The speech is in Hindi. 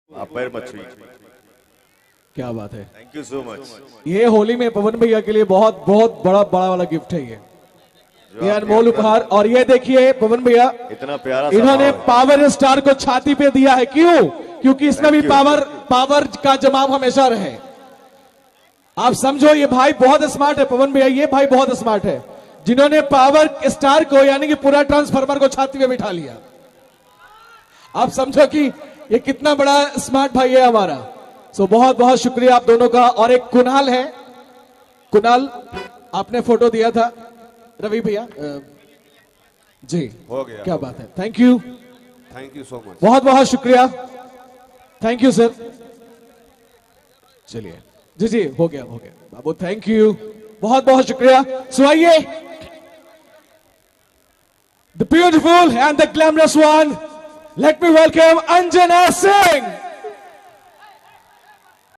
आप पैर मत छुइए। क्या बात है। Thank you so much. ये होली में पवन भैया के लिए बहुत बहुत बड़ा वाला गिफ्ट है ये अनमोल उपहार। और ये देखिए पवन भैया इतना प्यारा इन्होंने स्वभाव है। पावर स्टार को छाती पे दिया है। क्यों? क्योंकि इसमें भी पावर का जमाव हमेशा रहे। आप समझो ये भाई बहुत स्मार्ट है। पवन भैया ये भाई बहुत स्मार्ट है जिन्होंने पावर स्टार को यानी कि पूरा ट्रांसफार्मर को छाती पे बिठा लिया। आप समझो कि ये कितना बड़ा स्मार्ट भाई है हमारा। सो बहुत बहुत शुक्रिया आप दोनों का। और एक कुणाल है, कुणाल आपने फोटो दिया था रवि भैया जी, हो गया। क्या बात है। Thank you so much. बहुत बहुत शुक्रिया। Thank you sir. चलिए जी जी हो गया बाबू। थैंक यू बहुत बहुत शुक्रिया। सो आइए the beautiful and the glamorous one, let me welcome Anjana Singh.